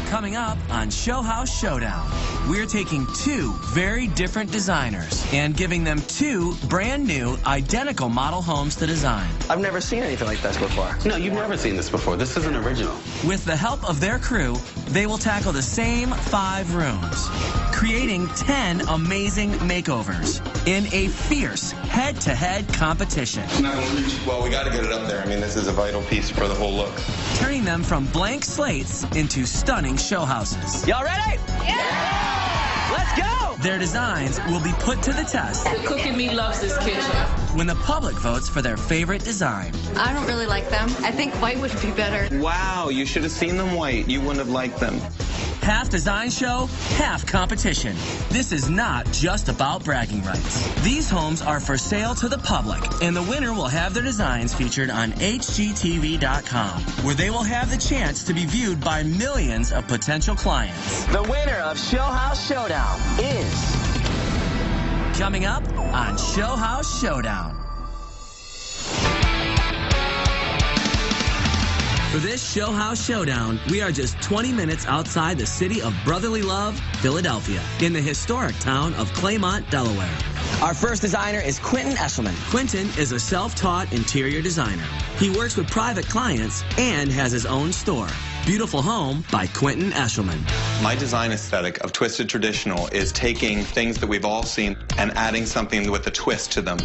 Coming up on Showhouse Showdown, we're taking two very different designers and giving them two brand new, identical model homes to design. I've never seen anything like this before. No, you've never seen this before. This is an original. With the help of their crew, they will tackle the same 5 rooms, creating 10 amazing makeovers in a fierce head-to-head competition. It's not going to reach. Well, we got to get it up there. I mean, this is a vital piece for the whole look. Turning them from blank slates into stunning show houses. Y'all ready? Yeah! Let's go! Their designs will be put to the test. The cook in me loves this kitchen. When the public votes for their favorite design. I don't really like them. I think white would be better. Wow, you should have seen them white. You wouldn't have liked them. Half design show, half competition. This is not just about bragging rights. These homes are for sale to the public, and the winner will have their designs featured on HGTV.com, where they will have the chance to be viewed by millions of potential clients. The winner of Showhouse Showdown is... Coming up on Showhouse Showdown. For this Showhouse Showdown, we are just 20 minutes outside the city of brotherly love, Philadelphia, in the historic town of Claymont, Delaware. Our first designer is Quentin Eshleman. Quentin is a self-taught interior designer. He works with private clients and has his own store. Beautiful Home by Quentin Eshleman. My design aesthetic of Twisted Traditional is taking things that we've all seen and adding something with a twist to them.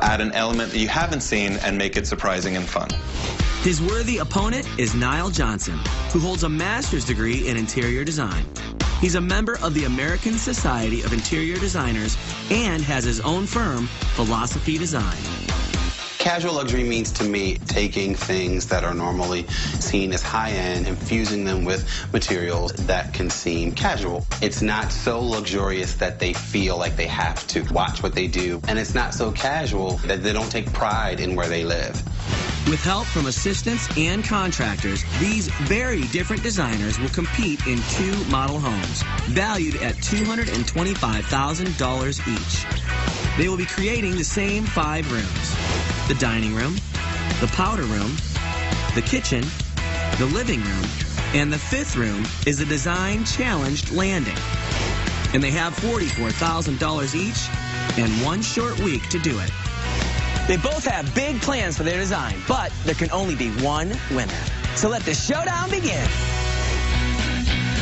Add an element that you haven't seen and make it surprising and fun. His worthy opponent is Nile Johnson, who holds a master's degree in interior design. He's a member of the American Society of Interior Designers and has his own firm, Philosophy Design. Casual luxury means to me taking things that are normally seen as high-end and fusing them with materials that can seem casual. It's not so luxurious that they feel like they have to watch what they do, and it's not so casual that they don't take pride in where they live. With help from assistants and contractors, these very different designers will compete in 2 model homes, valued at $225,000 each. They will be creating the same 5 rooms: the dining room, the powder room, the kitchen, the living room, and the 5th room is a design-challenged landing. And they have $44,000 each and 1 short week to do it. They both have big plans for their design, but there can only be one winner. So let the showdown begin.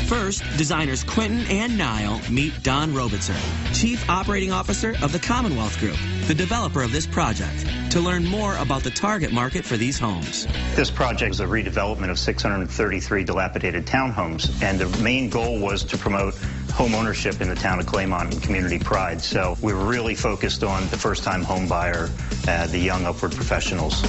First, designers Quentin and Nile meet Don Robitzer, Chief Operating Officer of the Commonwealth Group, the developer of this project, to learn more about the target market for these homes. This project is a redevelopment of 633 dilapidated townhomes, and the main goal was to promote home ownership in the town of Claymont and community pride. So we're really focused on the first-time home buyer, the young upward professionals.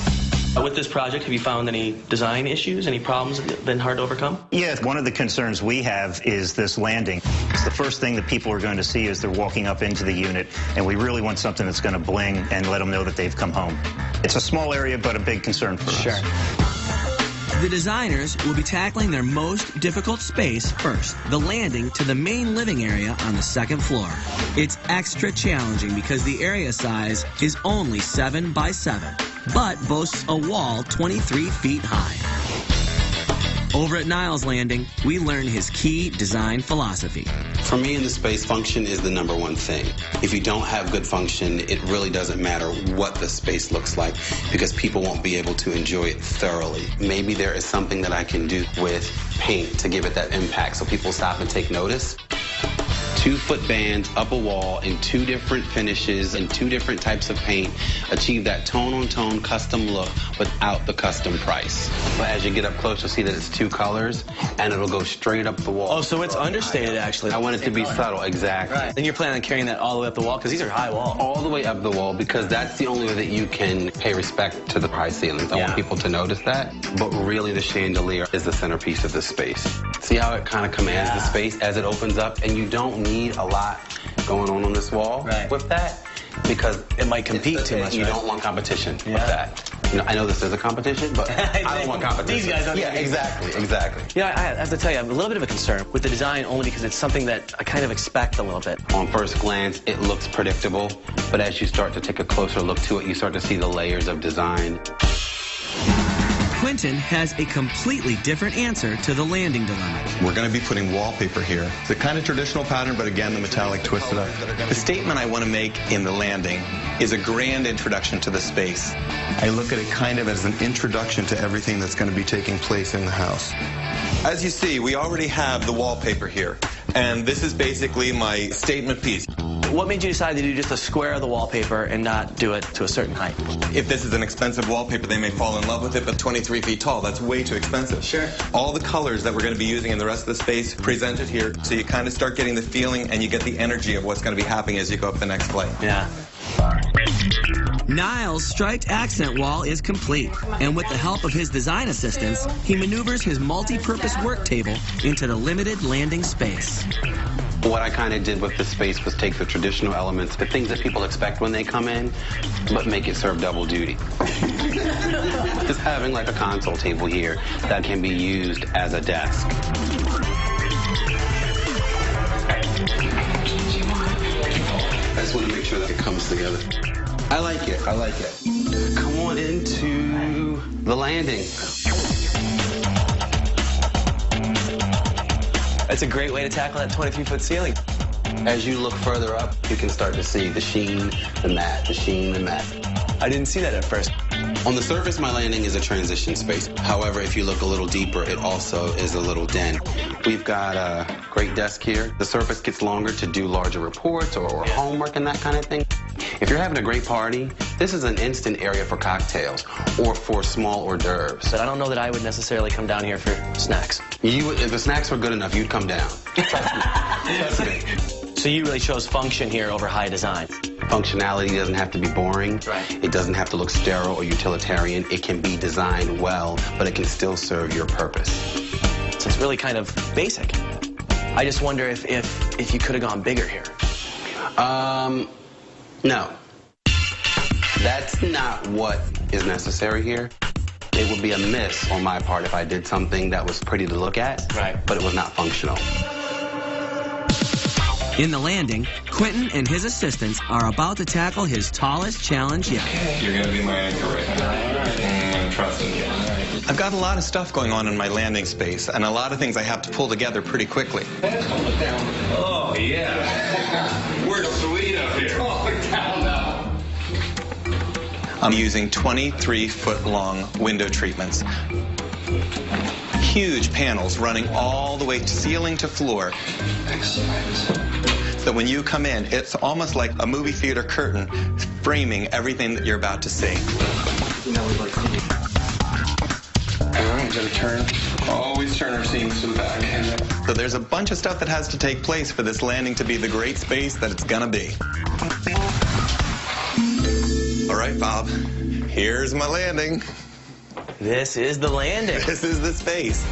With this project, have you found any design issues, any problems that have been hard to overcome? Yeah, one of the concerns we have is this landing. It's the first thing that people are going to see as they're walking up into the unit, and we really want something that's going to bling and let them know that they've come home. It's a small area, but a big concern for us. Sure. The designers will be tackling their most difficult space first, the landing to the main living area on the 2nd floor. It's extra challenging because the area size is only 7 by 7, but boasts a wall 23 feet high. Over at Nile's Landing, we learn his key design philosophy. For me in the space, function is the #1 thing. If you don't have good function, it really doesn't matter what the space looks like because people won't be able to enjoy it thoroughly. Maybe there is something that I can do with paint to give it that impact so people stop and take notice. 2-foot bands up a wall in 2 different finishes and 2 different types of paint achieve that tone-on-tone custom look without the custom price. But as you get up close, you'll see that it's 2 colors, and it'll go straight up the wall. Oh, so it's understated, actually. I want it to be subtle, exactly. Right. Then you're planning on carrying that all the way up the wall, because these are high walls. All the way up the wall, because that's the only way that you can pay respect to the high ceilings. I want people to notice that, but really the chandelier is the centerpiece of this space. See how it kind of commands the space as it opens up, and you don't need a lot going on this wall with that, because it might compete too much. You don't want competition with that. You know, I know this is a competition, but I don't want competition. These guys don't. Yeah, exactly. Yeah, I have to tell you, I have a little bit of a concern with the design only because it's something that I kind of expect a little bit. On first glance, it looks predictable, but as you start to take a closer look to it, you start to see the layers of design. Quentin has a completely different answer to the landing dilemma. We're going to be putting wallpaper here. It's a kind of traditional pattern, but again, the metallic twisted up. The statement I want to make in the landing is a grand introduction to the space. I look at it kind of as an introduction to everything that's going to be taking place in the house. As you see, we already have the wallpaper here, and this is basically my statement piece. What made you decide to do just a square of the wallpaper and not do it to a certain height? If this is an expensive wallpaper, they may fall in love with it, but 23 feet tall, that's way too expensive. Sure. All the colors that we're going to be using in the rest of the space presented here, so you kind of start getting the feeling and you get the energy of what's going to be happening as you go up the next flight. Yeah. Nile's striped accent wall is complete, and with the help of his design assistants, he maneuvers his multi-purpose work table into the limited landing space. What I kind of did with the space was take the traditional elements, the things that people expect when they come in, but make it serve double duty. Just having like a console table here that can be used as a desk. I just want to make sure that it comes together. I like it. I like it. Come on into the landing. That's a great way to tackle that 23-foot ceiling. As you look further up, you can start to see the sheen, the matte, the sheen, the matte. I didn't see that at first. On the surface, my landing is a transition space. However, if you look a little deeper, it also is a little den. We've got a great desk here. The surface gets longer to do larger reports or homework and that kind of thing. If you're having a great party, this is an instant area for cocktails or for small hors d'oeuvres. But I don't know that I would necessarily come down here for snacks. If the snacks were good enough, you'd come down. Trust me. Trust me. So you really chose function here over high design. Functionality doesn't have to be boring. Right. It doesn't have to look sterile or utilitarian. It can be designed well, but it can still serve your purpose. So it's really kind of basic. I just wonder if you could have gone bigger here. No. That's not what is necessary here. It would be a miss on my part if I did something that was pretty to look at, right, but it was not functional. In the landing, Quentin and his assistants are about to tackle his tallest challenge yet. You're going to be my anchor right now. Trust me. I've got a lot of stuff going on in my landing space, and a lot of things I have to pull together pretty quickly. Oh, yeah. We're sweet up here. Oh, down now. I'm using 23-foot-long window treatments. Huge panels running all the way ceiling to floor. Excellent. So when you come in, it's almost like a movie theater curtain framing everything that you're about to see. All right, gotta turn. Always turn our seams to the back. So there's a bunch of stuff that has to take place for this landing to be the great space that it's gonna be. All right, Bob, here's my landing. This is the landing. This is the space.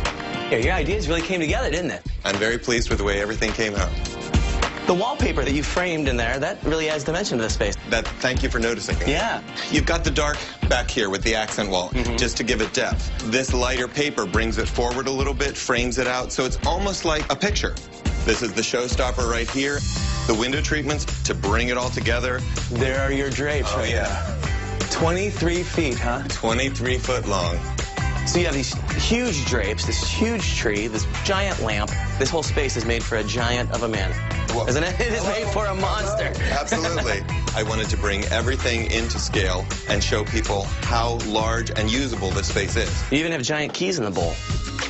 Yeah, your ideas really came together, didn't it? I'm very pleased with the way everything came out. The wallpaper that you framed in there, that really adds dimension to the space. Thank you for noticing. Yeah. You've got the dark back here with the accent wall, just to give it depth. This lighter paper brings it forward a little bit, frames it out, so it's almost like a picture. This is the showstopper right here. The window treatments to bring it all together. There are your drapes right there. 23 feet, huh? 23 foot long. So you have these huge drapes, this huge tree, this giant lamp. This whole space is made for a giant of a man, isn't it? It is made for a monster. Absolutely. I wanted to bring everything into scale and show people how large and usable this space is. You even have giant keys in the bowl.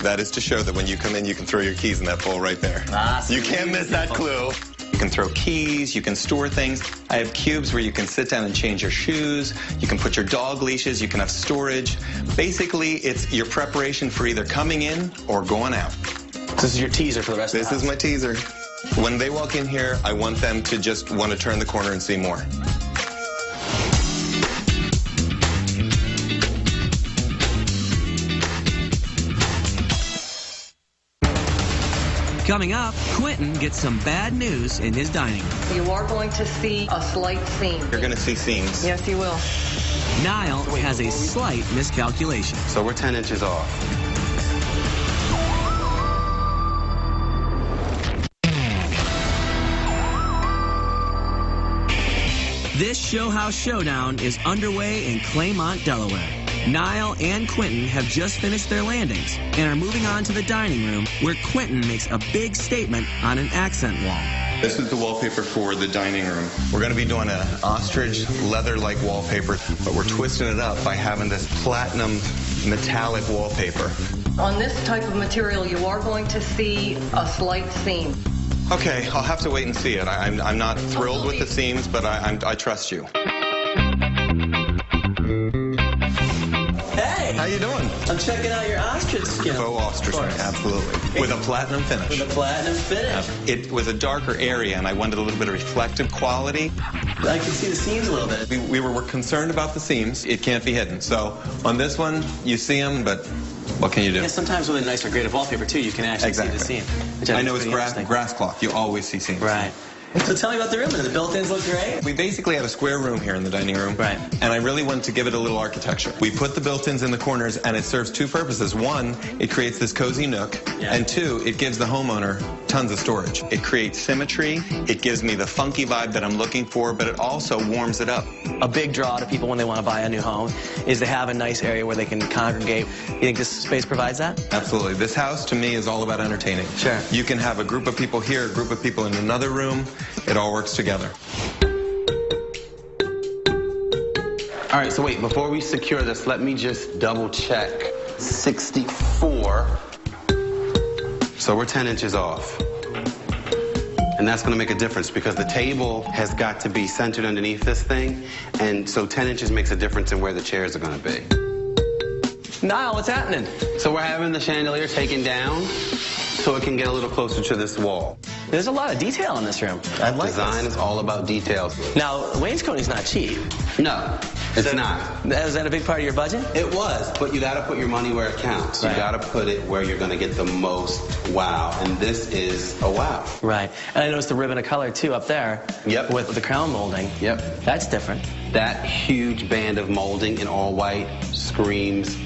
That is to show that when you come in, you can throw your keys in that bowl right there. You can't miss that clue. You can throw keys, you can store things. I have cubes where you can sit down and change your shoes. You can put your dog leashes, you can have storage. Basically, it's your preparation for either coming in or going out. This is your teaser for the rest of the house. This is my teaser. When they walk in here, I want them to just want to turn the corner and see more. Coming up, Quentin gets some bad news in his dining room. You are going to see a slight seam. You're going to see seams. Yes, you will. Nile has a slight miscalculation. So we're 10 inches off. This Showhouse Showdown is underway in Claymont, Delaware. Nile and Quentin have just finished their landings and are moving on to the dining room, where Quentin makes a big statement on an accent wall. This is the wallpaper for the dining room. We're going to be doing an ostrich leather-like wallpaper, but we're twisting it up by having this platinum metallic wallpaper. On this type of material, you are going to see a slight seam. Okay, I'll have to wait and see it. I'm not thrilled with the seams, but I trust you. Hey! How you doing? I'm checking out your ostrich skin. Faux ostrich, absolutely. With a platinum finish. With a platinum finish. It was a darker area, and I wanted a little bit of reflective quality. I can see the seams a little bit. We were concerned about the seams. It can't be hidden. So on this one, you see them, but what can you do? Yeah, sometimes with a nicer grade of wallpaper, too, you can actually see the seam. Which I know it's grass cloth. You always see seams. Right. So tell me about the room. The built-ins look great. We basically had a square room here in the dining room. Right. And I really wanted to give it a little architecture. We put the built-ins in the corners, and it serves two purposes. One, it creates this cozy nook. Yeah. And two, it gives the homeowner tons of storage. It creates symmetry. It gives me the funky vibe that I'm looking for, but it also warms it up. A big draw to people when they want to buy a new home is to have a nice area where they can congregate. You think this space provides that? Absolutely. This house, to me, is all about entertaining. Sure. You can have a group of people here, a group of people in another room. It all works together. All right, so wait, before we secure this, let me just double check. 64. So we're 10 inches off. And that's going to make a difference because the table has got to be centered underneath this thing. And so 10 inches makes a difference in where the chairs are going to be. Niall, what's happening? So we're having the chandelier taken down so it can get a little closer to this wall. There's a lot of detail in this room. I like Design is all about details. Now, wainscoting's not cheap. No, it's not. Is that a big part of your budget? It was, but you got to put your money where it counts. Right. You got to put it where you're going to get the most wow, and this is a wow. Right. And I noticed the ribbon of color, too, up there. Yep. With the crown molding. Yep. That's different. That huge band of molding in all white screams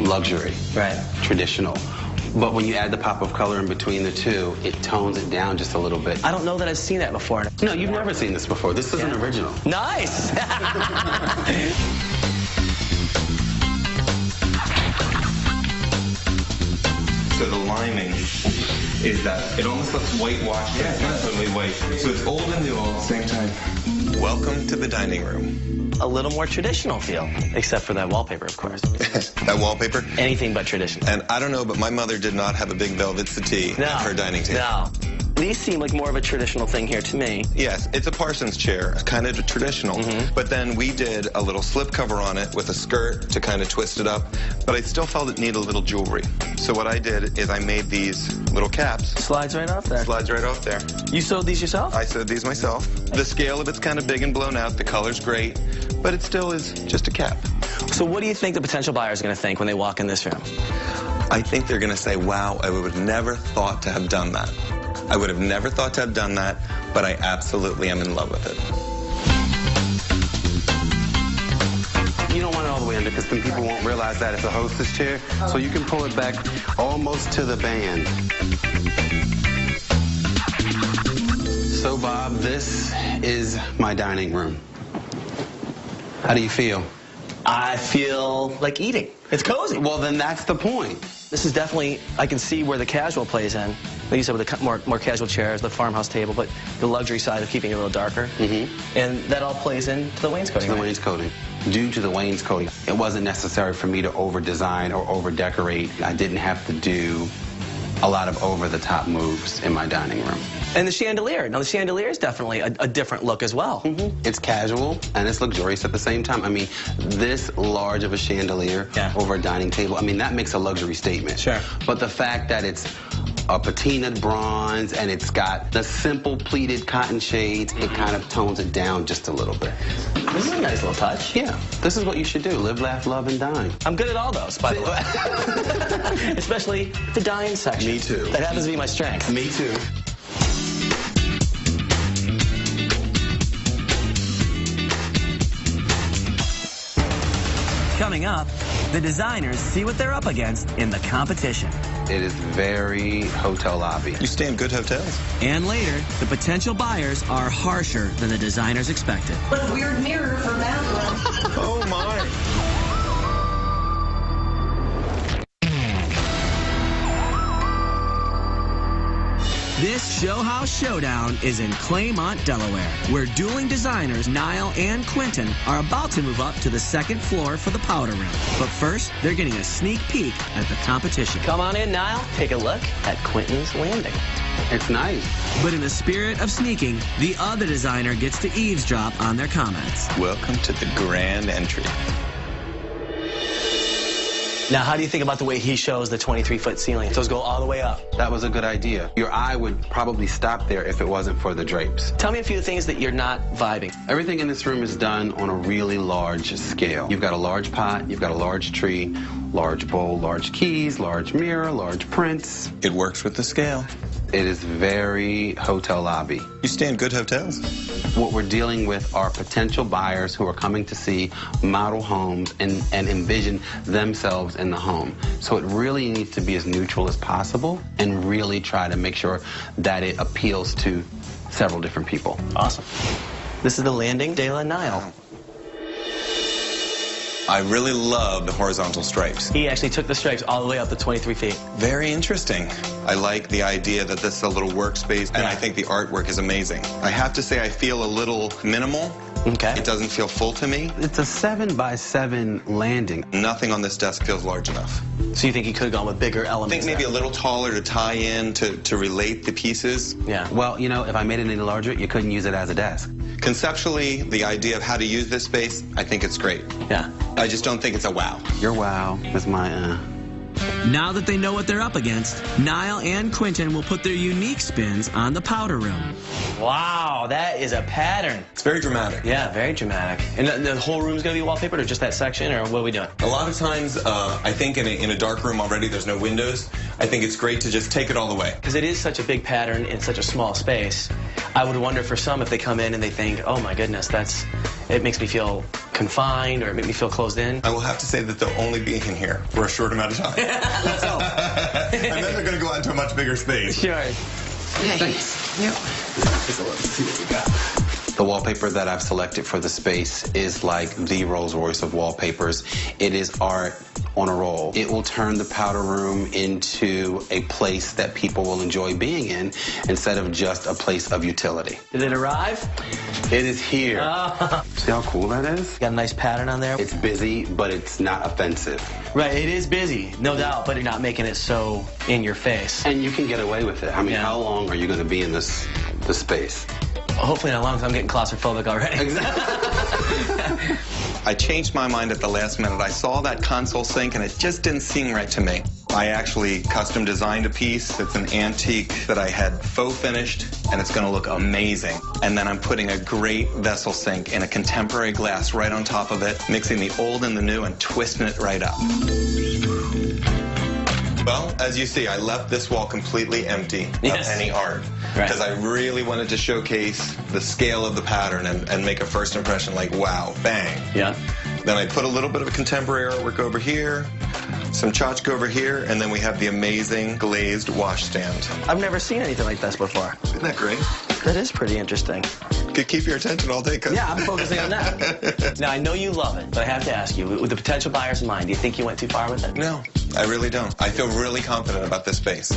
luxury. Right. Traditional. But when you add the pop of color in between the two, it tones it down just a little bit. I don't know that I've seen that before. No, you've never seen this before. This is an original. Nice! So the liming is that it almost looks whitewashed, but it's not totally white. So it's old and new all at the same time. Welcome to the dining room. A little more traditional feel, except for that wallpaper, of course. That wallpaper? Anything but traditional. And I don't know, but my mother did not have a big velvet settee at her dining table. No. These seem like more of a traditional thing here to me. Yes, it's a parson's chair, kind of traditional. But then we did a little slip cover on it with a skirt to kind of twist it up. But I still felt it needed a little jewelry. So what I did is I made these little caps. Slides right off there. Slides right off there. You sewed these yourself? I sewed these myself. The scale of it's kind of big and blown out. The color's great, but it still is just a cap. So what do you think the potential buyer is going to think when they walk in this room? I think they're going to say, wow, I would have never thought to have done that. I would have never thought to have done that, but I absolutely am in love with it. You don't want it all the way under because then people won't realize that it's a hostess chair. So you can pull it back almost to the band. So, Bob, this is my dining room. How do you feel? I feel like eating. It's cozy. Well, then that's the point. This is definitely, I can see where the casual plays in. Like you said, with the more casual chairs, the farmhouse table, but the luxury side of keeping it a little darker. And that all plays into the wainscoting. To the wainscoting. Due to the wainscoting, it wasn't necessary for me to over-design or over-decorate. I didn't have to do a lot of over-the-top moves in my dining room. And the chandelier. Now, the chandelier is definitely a different look as well. It's casual and it's luxurious at the same time. I mean, this large of a chandelier over a dining table, I mean, that makes a luxury statement. Sure. But the fact that it's a patinaed bronze and it's got the simple pleated cotton shades, it kind of tones it down just a little bit. This is a nice little touch. Yeah, this is what you should do. Live, laugh, love, and dine. I'm good at all those, by the way. Especially the dine section. Me too. That happens to be my strength. Me too. Coming up, the designers see what they're up against in the competition. It is very hotel lobby. You stay in good hotels. And later, the potential buyers are harsher than the designers expected. Weird mirror for bathroom. Oh, my. This Showhouse Showdown is in Claymont, Delaware, where dueling designers Nile and Quentin are about to move up to the second floor for the powder room. But first, they're getting a sneak peek at the competition. Come on in, Nile. Take a look at Quentin's landing. It's nice. But in the spirit of sneaking, the other designer gets to eavesdrop on their comments. Welcome to the grand entry. Now, how do you think about the way he shows the 23-foot ceiling? Those go all the way up. That was a good idea. Your eye would probably stop there if it wasn't for the drapes. Tell me a few things that you're not vibing. Everything in this room is done on a really large scale. You've got a large pot, you've got a large tree, large bowl, large keys, large mirror, large prints. It works with the scale. It is very hotel lobby. You stay in good hotels. What we're dealing with are potential buyers who are coming to see model homes and envision themselves in the home. So it really needs to be as neutral as possible and really try to make sure that it appeals to several different people. Awesome. This is the landing de la Nile. I really love the horizontal stripes. He actually took the stripes all the way up to 23 feet. Very interesting. I like the idea that this is a little workspace, and I think the artwork is amazing. I have to say I feel a little minimal. Okay. It doesn't feel full to me. It's a 7x7 landing. Nothing on this desk feels large enough. So you think he could have gone with bigger I elements? think maybe a little taller to tie in, to relate the pieces. Yeah. Well, you know, if I made it any larger, you couldn't use it as a desk. Conceptually, the idea of how to use this space, I think it's great. Yeah. I just don't think it's a wow. Your wow is my Now that they know what they're up against, Nile and Quentin will put their unique spins on the powder room. Wow, that is a pattern. It's very dramatic. Yeah, very dramatic. And the whole room's going to be wallpapered, or just that section, or what are we doing? A lot of times, I think in a dark room already, there's no windows. I think it's great to just take it all the way. Because it is such a big pattern in such a small space. I would wonder for some if they come in and they think, oh my goodness, it makes me feel confined, or it makes me feel closed in. I will have to say that they'll only be in here for a short amount of time. Let's hope. And then they're going to go out into a much bigger space. Sure. Thanks. Yep. Let's see what we got. The wallpaper that I've selected for the space is like the Rolls Royce of wallpapers. It is art on a roll. It will turn the powder room into a place that people will enjoy being in instead of just a place of utility. Did it arrive? It is here. See how cool that is? Got a nice pattern on there. It's busy, but it's not offensive. Right, it is busy, no doubt, but you're not making it so in your face. And you can get away with it. I mean, how long are you going to be in this space? Hopefully not long, because I'm getting claustrophobic already. Exactly. I changed my mind at the last minute. I saw that console sink, and it just didn't seem right to me. I actually custom designed a piece. It's an antique that I had faux finished, and it's going to look amazing. And then I'm putting a great vessel sink in a contemporary glass right on top of it, mixing the old and the new and twisting it right up. Well, as you see, I left this wall completely empty of any art because I really wanted to showcase the scale of the pattern and make a first impression like, wow, bang. Yeah. Then I put a little bit of a contemporary artwork over here, some tchotchke over here, and then we have the amazing glazed washstand. I've never seen anything like this before. Isn't that great? That is pretty interesting. Could keep your attention all day. Yeah, I'm focusing on that. Now, I know you love it, but I have to ask you, with the potential buyers in mind, do you think you went too far with it? No, I really don't. I feel really confident about this space.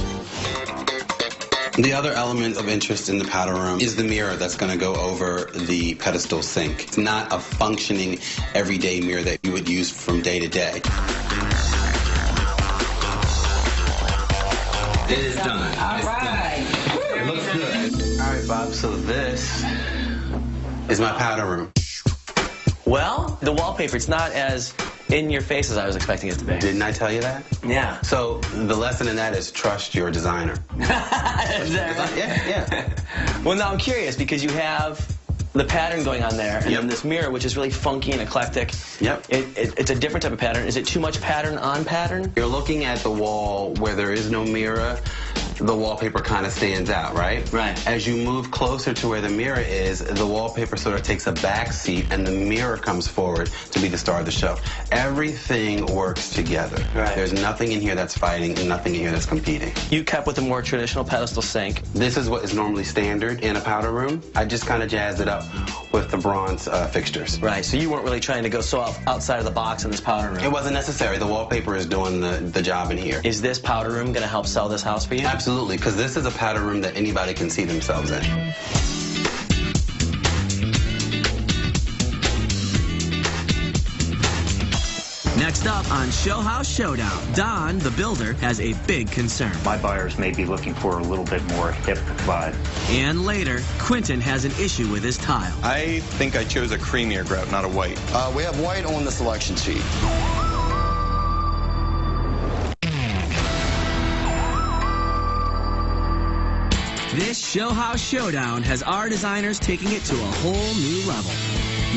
The other element of interest in the powder room is the mirror that's going to go over the pedestal sink. It's not a functioning everyday mirror that you would use from day to day. It is done. All right. It looks good. All right, Bob, so this is my powder room. Well, the wallpaper, it's not as in your face as I was expecting it to be. Didn't I tell you that? Yeah. So the lesson in that is trust your designer. Is that right? Yeah. Well, now I'm curious because you have the pattern going on there, and then this mirror, which is really funky and eclectic. Yep. It's a different type of pattern. Is it too much pattern on pattern? You're looking at the wall where there is no mirror. The wallpaper kind of stands out, right? Right. As you move closer to where the mirror is, the wallpaper sort of takes a back seat and the mirror comes forward to be the star of the show. Everything works together. Right. There's nothing in here that's fighting and nothing in here that's competing. You kept with a more traditional pedestal sink. This is what is normally standard in a powder room. I just kind of jazzed it up with the bronze fixtures. Right, so you weren't really trying to go so outside of the box in this powder room. It wasn't necessary. The wallpaper is doing the job in here. Is this powder room going to help sell this house for you? Absolutely. Absolutely, because this is a pattern room that anybody can see themselves in. Next up on Showhouse Showdown, Don, the builder, has a big concern. My buyers may be looking for a little bit more hip vibe. And later, Quentin has an issue with his tile. I think I chose a creamier grout, not a white. We have white on the selection sheet. This Showhouse Showdown has our designers taking it to a whole new level.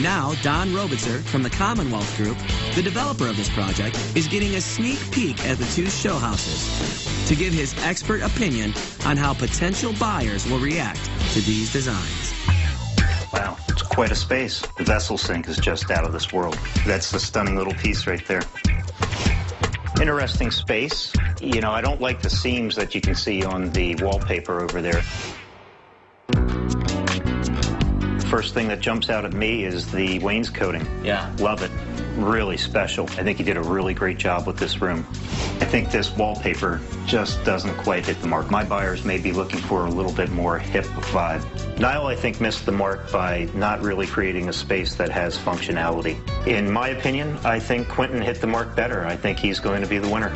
Now, Don Robitzer from the Commonwealth Group, the developer of this project, is getting a sneak peek at the two show houses to give his expert opinion on how potential buyers will react to these designs. Wow, it's quite a space. The vessel sink is just out of this world. That's the stunning little piece right there. Interesting space. You know, I don't like the seams that you can see on the wallpaper over there. First thing that jumps out at me is the wainscoting. Yeah. Love it. Really special. I think he did a really great job with this room. I think this wallpaper just doesn't quite hit the mark. My buyers may be looking for a little bit more hip vibe. Nile, I think, missed the mark by not really creating a space that has functionality. In my opinion, I think Quentin hit the mark better. I think he's going to be the winner.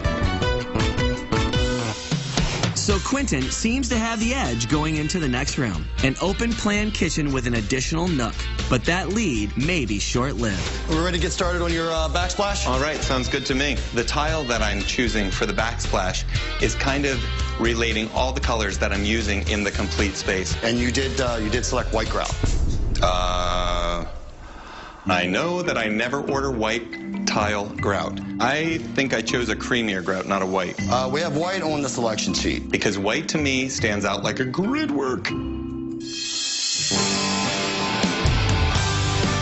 So Quentin seems to have the edge going into the next room. An open-plan kitchen with an additional nook. But that lead may be short-lived. We're ready to get started on your backsplash? All right, sounds good to me. The tile that I'm choosing for the backsplash is kind of relating all the colors that I'm using in the complete space. And you did select white grout. I know that I never order white tile grout. I think I chose a creamier grout, not a white. We have white on the selection sheet. Because white to me stands out like a grid work.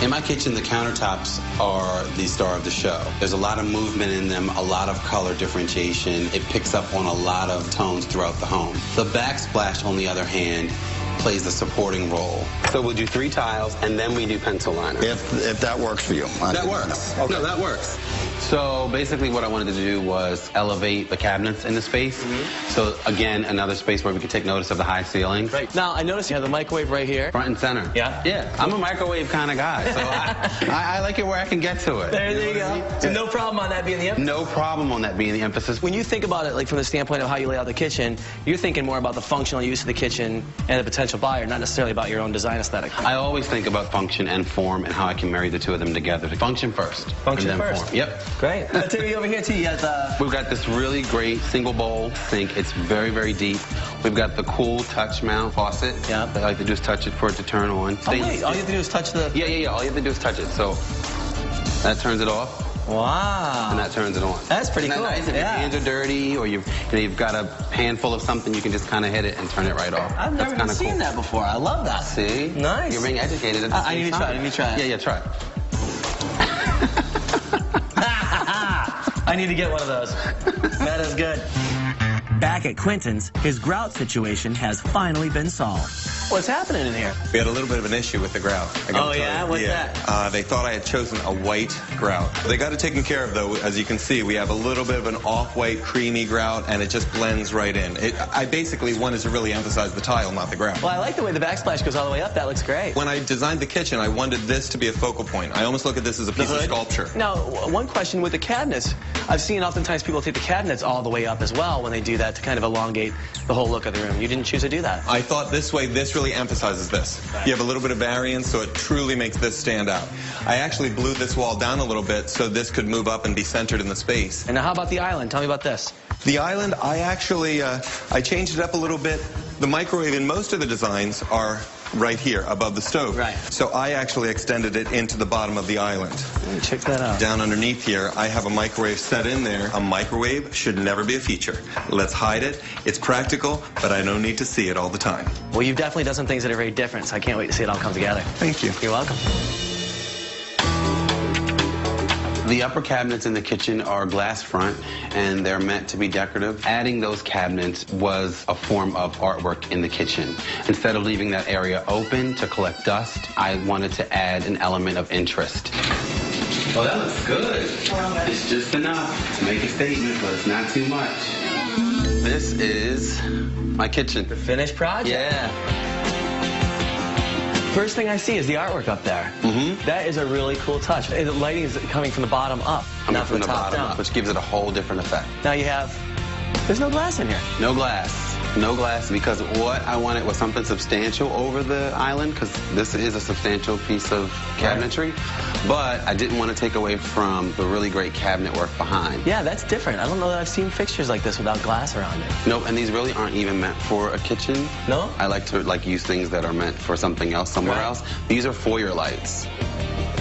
In my kitchen, the countertops are the star of the show. There's a lot of movement in them, a lot of color differentiation. It picks up on a lot of tones throughout the home. The backsplash, on the other hand, plays the supporting role. So we'll do 3 tiles, and then we do pencil liner. If that works for you. That works. Okay. No, that works. So basically what I wanted to do was elevate the cabinets in the space. So again, another space where we could take notice of the high ceilings. Right. Now, I noticed you have the microwave right here. Front and center. Yeah? Yeah. I'm a microwave kind of guy, so I like it where I can get to it. There you go. So no problem on that being the emphasis? No problem on that being the emphasis. When you think about it, like from the standpoint of how you lay out the kitchen, you're thinking more about the functional use of the kitchen and the potential buyer, not necessarily about your own design aesthetic. I always think about function and form and how I can marry the two of them together. Function first. Function and then first. Form. Yep. Great. Terry, over here too, you got We've got this really great single bowl sink. It's very, very deep. We've got the cool touch mount faucet. Yeah. All you have to do is touch it for it to turn on. Oh, wait. All you have to do is touch the... Yeah. All you have to do is touch it. So that turns it off. Wow. And that turns it on. That's pretty cool. Nice? If your hands are dirty or you've got a pan full of something, you can just kind of hit it and turn it right off. I've never even seen that before. I love that. See? Nice. You're being educated at the I same need to time. try it. Let me try it. Yeah, try it. I need to get one of those. That is good. Back at Quentin's, his grout situation has finally been solved. What's happening in here? We had a little bit of an issue with the grout. Oh, yeah? What's that? They thought I had chosen a white grout. They got it taken care of, though. As you can see, we have a little bit of an off-white, creamy grout, and it just blends right in. I basically wanted to really emphasize the tile, not the grout. Well, I like the way the backsplash goes all the way up. That looks great. When I designed the kitchen, I wanted this to be a focal point. I almost look at this as a piece of sculpture. Now, one question with the cabinets. I've seen oftentimes people take the cabinets all the way up as well when they do that to kind of elongate the whole look of the room. You didn't choose to do that. I thought this way, this really emphasizes this. You have a little bit of variance, so it truly makes this stand out. I actually blew this wall down a little bit so this could move up and be centered in the space. And now how about the island? Tell me about this. The island, I actually, I changed it up a little bit. The microwave in most of the designs are right here above the stove. Right. So I actually extended it into the bottom of the island. Check that out. Down underneath here, I have a microwave set in there. A microwave should never be a feature. Let's hide it. It's practical, but I don't need to see it all the time. Well, you've definitely done some things that are very different, so I can't wait to see it all come together. Thank you. You're welcome. The upper cabinets in the kitchen are glass front, and they're meant to be decorative. Adding those cabinets was a form of artwork in the kitchen. Instead of leaving that area open to collect dust, I wanted to add an element of interest. Oh, that looks good. It's just enough to make a statement, but it's not too much. This is my kitchen. The finished project? Yeah. First thing I see is the artwork up there. Mm-hmm. That is a really cool touch. And the lighting is coming from the bottom up, not from the top down. Which gives it a whole different effect. Now you have, there's no glass in here. No glass. No glass, because what I wanted was something substantial over the island, because this is a substantial piece of cabinetry, but I didn't want to take away from the really great cabinet work behind. Yeah, that's different. I don't know that I've seen fixtures like this without glass around it. Nope, and these really aren't even meant for a kitchen. No? I like to use things that are meant for something else somewhere else. These are foyer lights,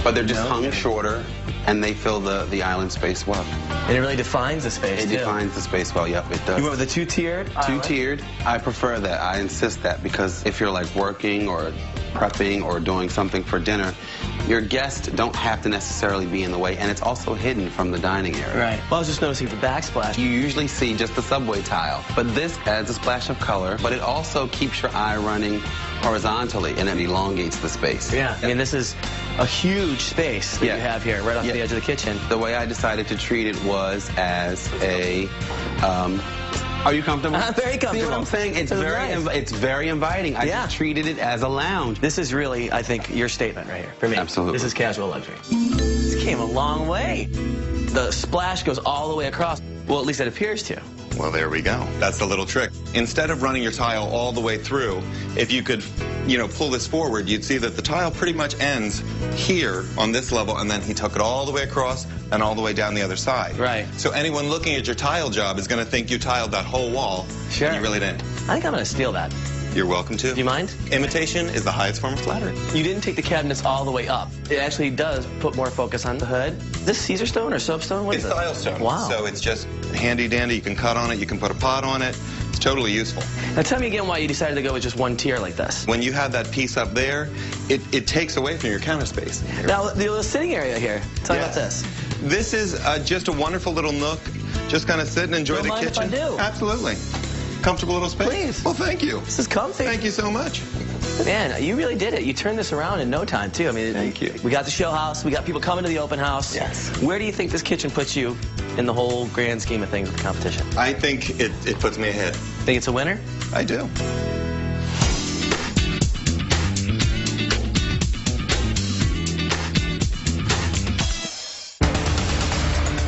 but they're just hung shorter, and they fill the island space well. And it really defines the space, It defines the space well, yep, it does. You went with a two-tiered island? Two-tiered. I prefer that. I insist that, because if you're like working or prepping or doing something for dinner, your guests don't have to necessarily be in the way, and it's also hidden from the dining area. Right. Well, I was just noticing the backsplash. You usually see just the subway tile, but this adds a splash of color, but it also keeps your eye running horizontally, and it elongates the space. Yeah, I mean, this is a huge space that you have here, right off the edge of the kitchen. The way I decided to treat it was as a, are you comfortable? I'm very comfortable. See what I'm saying? It's very inviting. I just treated it as a lounge. This is really, I think, your statement right here for me. Absolutely. This is casual luxury. This came a long way. The splash goes all the way across. Well, at least it appears to. Well, there we go. That's the little trick. Instead of running your tile all the way through, if you could, pull this forward, you'd see that the tile pretty much ends here on this level, and then he took it all the way across and all the way down the other side. Right. So anyone looking at your tile job is going to think you tiled that whole wall. Sure. And you really didn't. I think I'm going to steal that. You're welcome to. Do you mind? Imitation is the highest form of flattery. You didn't take the cabinets all the way up. It actually does put more focus on the hood. Is this Caesar stone or soapstone? What is it? It's tile stone. Wow. So it's just handy dandy. You can cut on it. You can put a pot on it. It's totally useful. Now tell me again why you decided to go with just one tier like this. When you have that piece up there, it takes away from your counter space. Now, the little sitting area here. Tell me about this. This is just a wonderful little nook. Just kind of sit and enjoy the kitchen. If I do. Absolutely. Comfortable little space. Please. Well, thank you. This is comfy. Thank you so much. Man, you really did it. You turned this around in no time, too. I mean, thank you. We got the show house. We got people coming to the open house. Yes. Where do you think this kitchen puts you in the whole grand scheme of things with the competition? I think it puts me ahead. Think it's a winner? I do.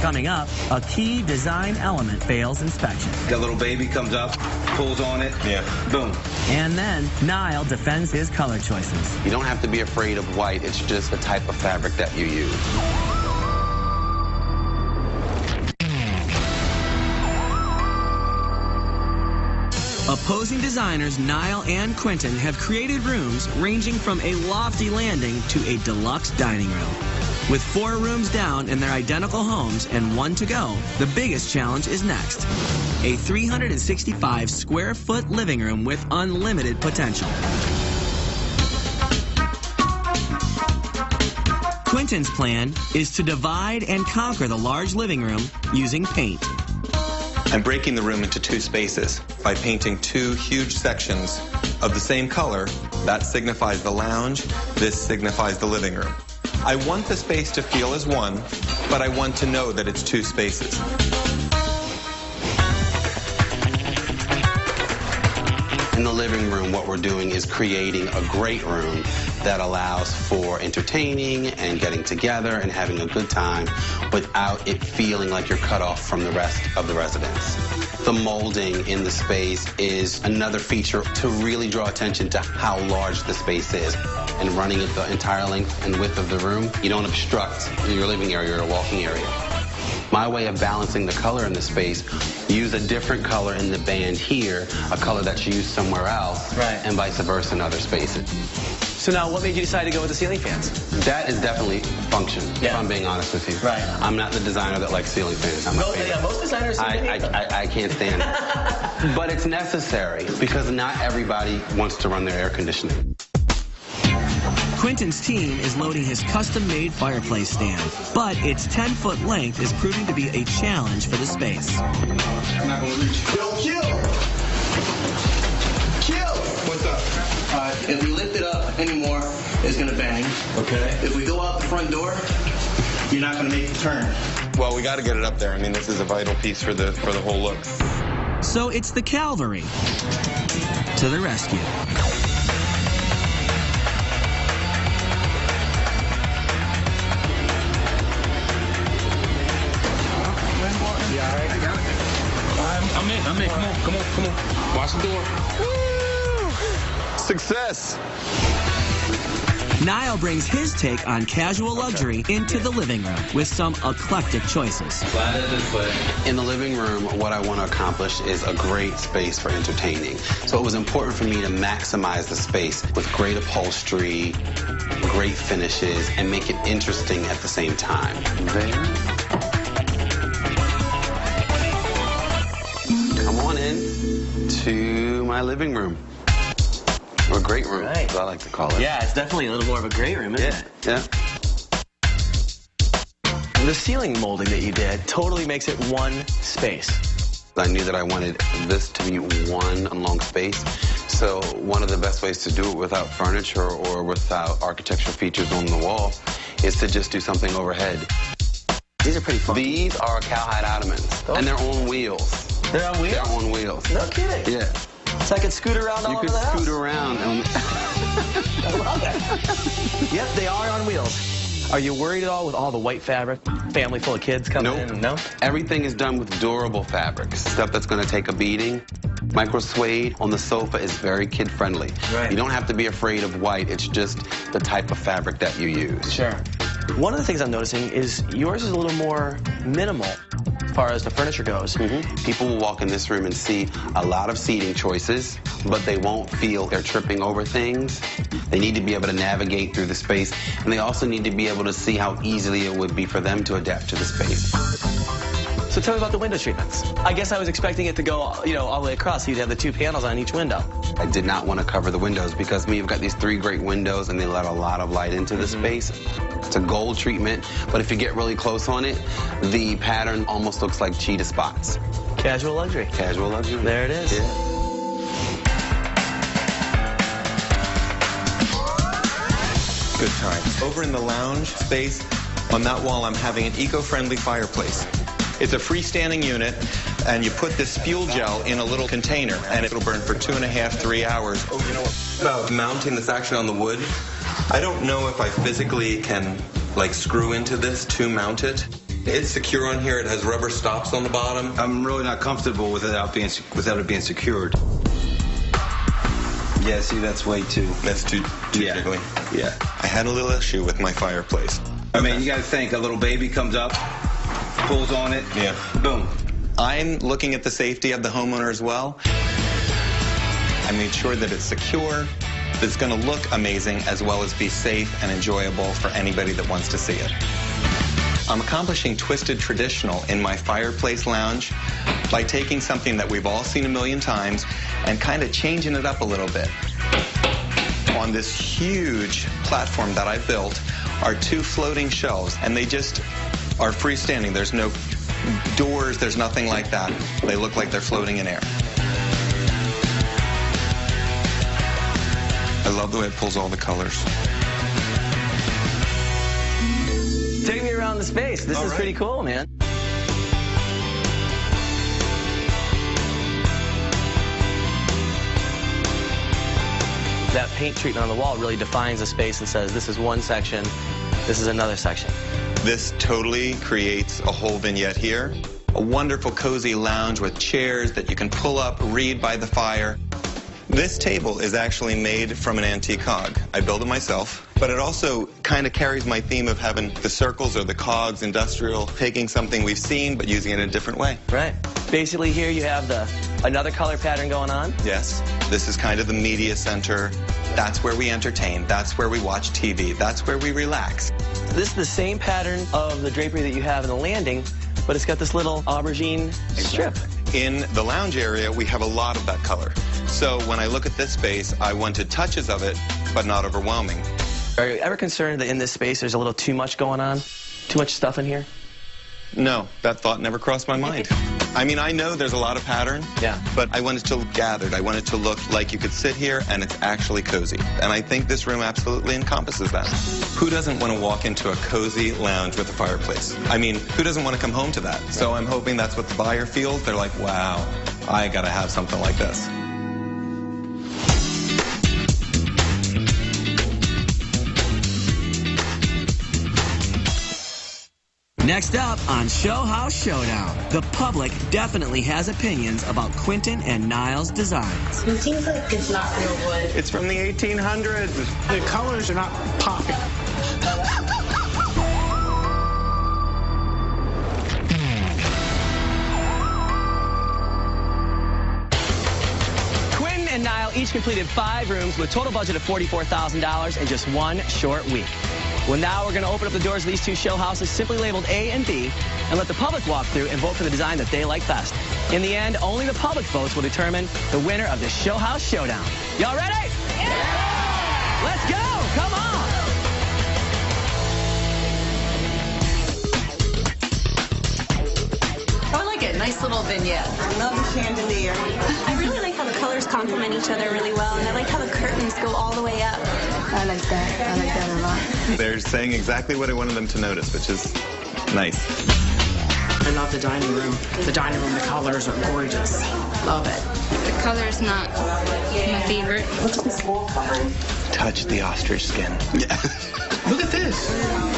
Coming up, a key design element fails inspection. That little baby comes up, pulls on it, boom. And then Nile defends his color choices. You don't have to be afraid of white. It's just the type of fabric that you use. Opposing designers Nile and Quentin have created rooms ranging from a lofty landing to a deluxe dining room. With 4 rooms down in their identical homes and 1 to go, the biggest challenge is next. A 365 square foot living room with unlimited potential. Quentin's plan is to divide and conquer the large living room using paint. I'm breaking the room into 2 spaces by painting 2 huge sections of the same color. That signifies the lounge. This signifies the living room. I want the space to feel as one, but I want to know that it's 2 spaces. In the living room, what we're doing is creating a great room that allows for entertaining and getting together and having a good time without it feeling like you're cut off from the rest of the residence. The molding in the space is another feature to really draw attention to how large the space is. And running it the entire length and width of the room, you don't obstruct your living area or walking area. My way of balancing the color in the space, use a different color in the band here, a color that's used somewhere else, and vice versa in other spaces. So now, what made you decide to go with the ceiling fans? That is definitely function, if I'm being honest with you. Right. I'm not the designer that likes ceiling fans. I'm most designers I can't stand it. But it's necessary, because not everybody wants to run their air conditioning. Quentin's team is loading his custom-made fireplace stand, but its 10-foot length is proving to be a challenge for the space. I'm not gonna reach. Yo, kill! Kill! What's up? All right, if we lift it up anymore, it's gonna bang. Okay. If we go out the front door, you're not gonna make the turn. Well, we got to get it up there. I mean, this is a vital piece for the whole look. So it's the cavalry to the rescue. I'm in. Come on. Watch the door. Woo! Success. Nile brings his take on casual luxury into the living room with some eclectic choices. Slide it this way. In the living room, what I want to accomplish is a great space for entertaining. So it was important for me to maximize the space with great upholstery, great finishes, and make it interesting at the same time. Come on in to my living room. Or a great room, as I like to call it. Yeah, it's definitely a little more of a great room, isn't it? Yeah. The ceiling molding that you did totally makes it one space. I knew that I wanted this to be one long space. So one of the best ways to do it without furniture or without architectural features on the wall is to just do something overhead. These are pretty fun. These are cowhide ottomans, and they're on wheels. They're on wheels? They're on wheels. No kidding. Yeah. So I could scoot around all over the house. You could scoot around. I love that. Yep, they are on wheels. Are you worried at all with all the white fabric? Family full of kids coming in? No? Everything is done with durable fabrics. Stuff that's going to take a beating. Micro suede on the sofa is very kid-friendly. Right. You don't have to be afraid of white. It's just the type of fabric that you use. Sure. One of the things I'm noticing is yours is a little more minimal as far as the furniture goes. People will walk in this room and see a lot of seating choices, but they won't feel they're tripping over things. They need to be able to navigate through the space, and they also need to be able to see how easily it would be for them to adapt to the space. So tell me about the window treatments. I guess I was expecting it to go, all the way across, so you'd have the 2 panels on each window. I did not want to cover the windows because we've got these 3 great windows and they let a lot of light into the space. It's a gold treatment, but if you get really close on it, the pattern almost looks like cheetah spots. Casual luxury. Casual luxury. There it is. Yeah. Good times. Over in the lounge space, on that wall, I'm having an eco-friendly fireplace. It's a freestanding unit, and you put this fuel gel in a little container, and it'll burn for 2.5, 3 hours. Oh, you know what? About mounting this actually on the wood, I don't know if I physically can, screw into this to mount it. It's secure on here. It has rubber stops on the bottom. I'm really not comfortable without it being secured. Yeah, see, that's way too... That's too jiggly. Yeah. I had a little issue with my fireplace. I mean, you got to think, a little baby comes up, pulls on it, boom. I'm looking at the safety of the homeowner as well. I made sure that it's secure, that it's going to look amazing, as well as be safe and enjoyable for anybody that wants to see it. I'm accomplishing twisted traditional in my fireplace lounge by taking something that we've all seen a million times and kind of changing it up a little bit. On this huge platform that I built are 2 floating shelves, and they just are freestanding. There's no doors, there's nothing like that. They look like they're floating in air. I love the way it pulls all the colors. Take me around the space. This is pretty cool, man. That paint treatment on the wall really defines the space and says this is one section, this is another section. This totally creates a whole vignette here. A wonderful cozy lounge with chairs that you can pull up, read by the fire. This table is actually made from an antique cog. I built it myself, but it also kind of carries my theme of having the circles or the cogs, industrial, taking something we've seen but using it in a different way. Right. Basically here you have another color pattern going on. Yes. This is kind of the media center. That's where we entertain. That's where we watch TV. That's where we relax. This is the same pattern of the drapery that you have in the landing, but it's got this little aubergine strip. In the lounge area, we have a lot of that color. So when I look at this space, I wanted touches of it, but not overwhelming. Are you ever concerned that in this space there's a little too much going on? Too much stuff in here? No, that thought never crossed my mind. I mean, I know there's a lot of pattern, but I want it to look gathered. I want it to look like you could sit here and it's actually cozy. And I think this room absolutely encompasses that. Who doesn't want to walk into a cozy lounge with a fireplace? I mean, who doesn't want to come home to that? So I'm hoping that's what the buyer feels. They're like, wow, I got to have something like this. Next up on Showhouse Showdown, the public definitely has opinions about Quentin and Nile's designs. It seems like it's not real wood. It's from the 1800s. The colors are not popping. Quentin and Nile each completed 5 rooms with a total budget of $44,000 in just 1 short week. Well, now we're going to open up the doors of these 2 show houses, simply labeled A and B, and let the public walk through and vote for the design that they like best. In the end, only the public votes will determine the winner of the Showhouse Showdown. Y'all ready? Yeah! Let's go! Come on! I like it. Nice little vignette. I love the chandelier. I really like how the colors complement each other really well, and I like how the curtains go all the way up. I like that. I like that a lot. They're saying exactly what I wanted them to notice, which is nice. I love the dining room. The dining room, the colors are gorgeous. Love it. The color's not my favorite. What's this wall covering? Touch the ostrich skin. Yeah. Look at this.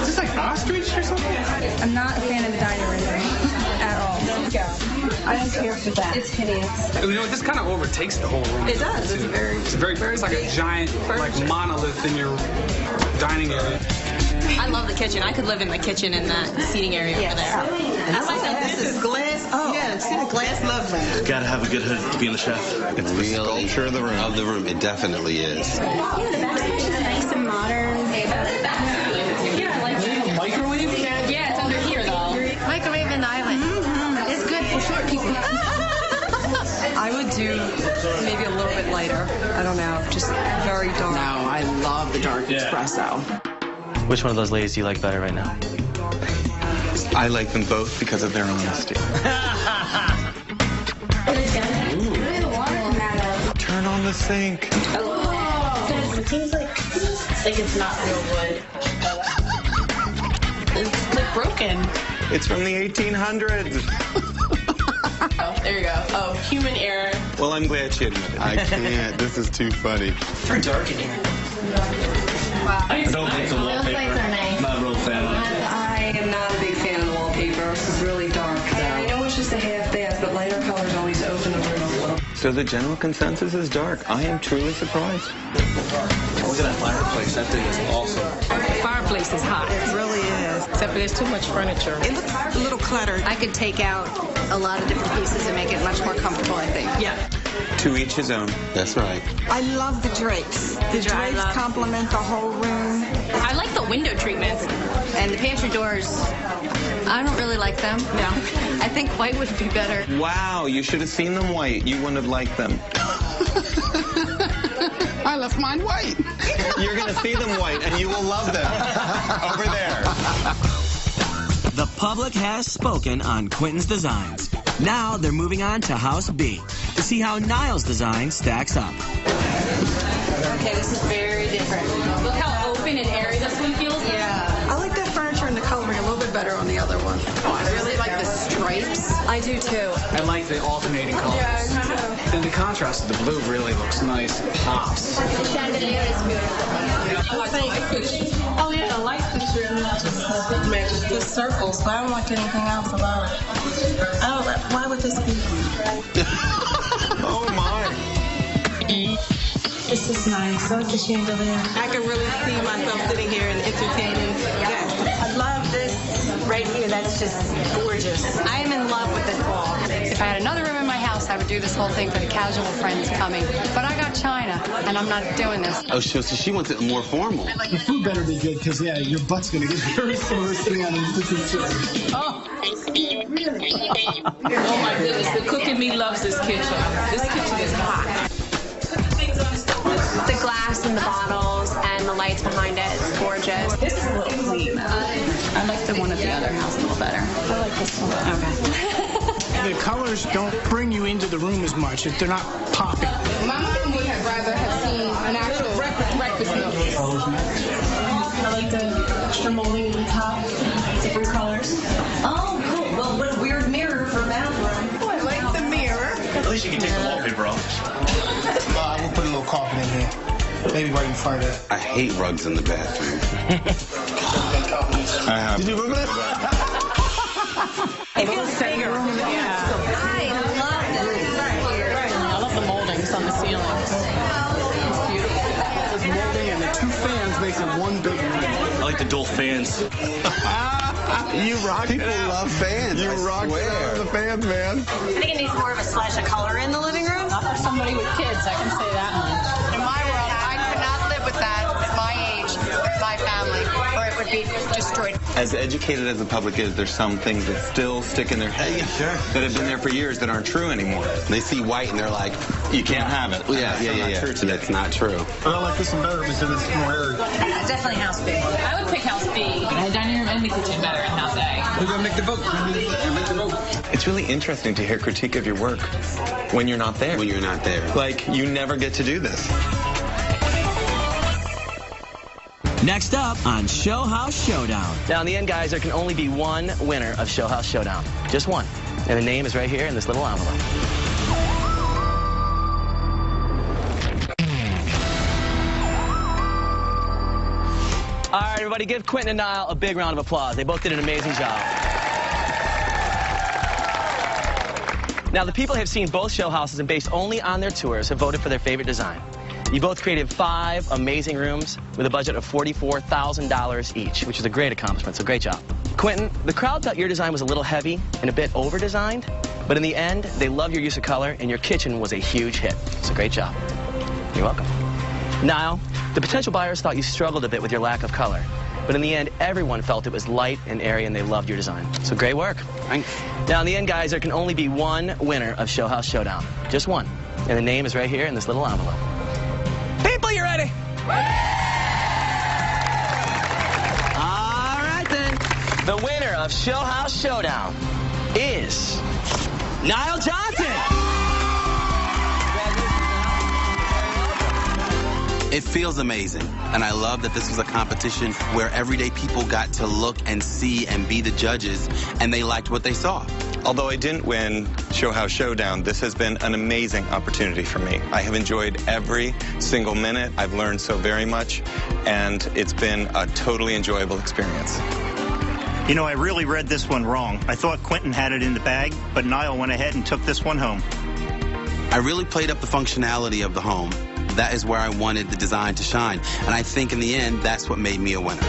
Is this like ostrich or something? I'm not a fan of the dining room at all. I don't care for that. It's hideous. You know, this kind of overtakes the whole room. It does. It's very. It's like a giant, like monolith in your dining area. I love the kitchen. I could live in the kitchen in that seating area over there. I like that. This is glass. Oh, yeah. See the glass, lovely. Gotta have a good hood to be in the chef. It's the sculpture of the room. Of the room, it definitely is. Yeah, the backsplash is nice and modern. Yeah, I like it. Microwave? Yeah, it's under here though. Microwave and island. It's good for short people. I would do maybe a little bit lighter. I don't know. Just very dark. No, I love the dark espresso. Which one of those ladies do you like better right now? I like them both because of their honesty. Turn on the sink. It seems like it's not real wood. It's like broken. It's from the 1800s. Oh, there you go. Oh, human error. Well, I'm glad she admitted it. I can't. This is too funny. It's very dark in here. Wow. I don't think the wallpaper. Those lights are nice. Not a real fan of it. I am not a big fan of the wallpaper. It's really dark. I know it's just a half bath, but lighter colors always open the room a little. So the general consensus is dark. I am truly surprised. Look at that fireplace. That thing is awesome. The fireplace is hot. It really is. Except for there's too much furniture. It looks a little cluttered. I could take out a lot of different pieces and make it much more comfortable, I think. Yeah. To each his own. That's right. I love the drapes. The drapes complement the whole room. I like the window treatments. And the pantry doors, I don't really like them. No. I think white would be better. Wow, you should have seen them white. You wouldn't have liked them. I left mine white. You're going to see them white, and you will love them. Over there. The public has spoken on Quentin's designs. Now they're moving on to House B to see how Nile's design stacks up. Okay, this is very different. Look how open and airy this one feels. Yeah. I like that furniture and the coloring a little bit better on the other one. Oh, I really like the stripes. I do too. I like the alternating colors. Yeah, And the contrast of the blue really looks nice. It pops. The chandelier is beautiful. Oh yeah, I like this room. It matches the circles, but I don't like anything else about it. Why would this be? Oh my. This is nice. I like the chandelier. I can really see myself sitting here and entertaining. I love this right here. That's just gorgeous. I am in love with this wall. If I had another room in my house, I would do this whole thing for the casual friends coming. But I got China, and I'm not doing this. Oh, so she wants it more formal. The food better be good, because, yeah, your butt's going to get very sore sitting on a cooking chair. Oh my goodness, the cook in me loves this kitchen. This kitchen is hot. The glass and the bottles and the lights behind it, it's gorgeous. This is a little clean. I like the one at the other house a little better. I like this one. Okay. The colors don't bring you into the room as much. They're not popping. My mom would have rather have seen an actual breakfast nook. I like the extra molding at the top, different colors. Oh, cool. Well, what a weird mirror for a bathroom. Oh, I like the mirror. At least you can take the wallpaper off. We'll put a little carpet in here. Maybe right in front of it. I hate rugs in the bathroom. Did you remember that? It feels bigger. Yeah. I love this. I love the moldings on the ceilings. It's beautiful. This molding and the two fans makes it one big room. I like the dual fans. You rock it. People love fans. You rock the fans, man. I think it needs more of a splash of color in the living room. Not for somebody with kids, I can say that much. In my world, I could not live with that at my age, with my family, or it would be destroyed. As educated as the public is, there's some things that still stick in their head that have been there for years that aren't true anymore. They see white and they're like, you can't have it. yeah. That's not true. But I like this one better because it's more airy. Definitely house B. I would pick house B. The dining room and the kitchen better in house A. We're going to make the vote. It's really interesting to hear critique of your work when you're not there. When you're not there. Like, you never get to do this. Next up on Showhouse Showdown. Now, in the end, guys, there can only be one winner of Showhouse Showdown. Just one. And the name is right here in this little envelope. All right, everybody, give Quentin and Nile a big round of applause. They both did an amazing job. Now, the people who have seen both show houses and based only on their tours have voted for their favorite design. You both created 5 amazing rooms with a budget of $44,000 each, which is a great accomplishment, so great job. Quentin, the crowd thought your design was a little heavy and a bit over-designed, but in the end, they loved your use of color, and your kitchen was a huge hit. So great job. You're welcome. Nile, the potential buyers thought you struggled a bit with your lack of color, but in the end, everyone felt it was light and airy, and they loved your design. So great work. Thanks. Now, in the end, guys, there can only be one winner of Showhouse Showdown. Just one. And the name is right here in this little envelope. People, you ready? All right, then. The winner of Showhouse Showdown is Nile Johnson. It feels amazing, and I love that this was a competition where everyday people got to look and see and be the judges, and they liked what they saw. Although I didn't win Showhouse Showdown, this has been an amazing opportunity for me. I have enjoyed every single minute. I've learned so very much, and it's been a totally enjoyable experience. You know, I really read this one wrong. I thought Quentin had it in the bag, but Nile went ahead and took this one home. I really played up the functionality of the home. That is where I wanted the design to shine, and I think in the end, that's what made me a winner.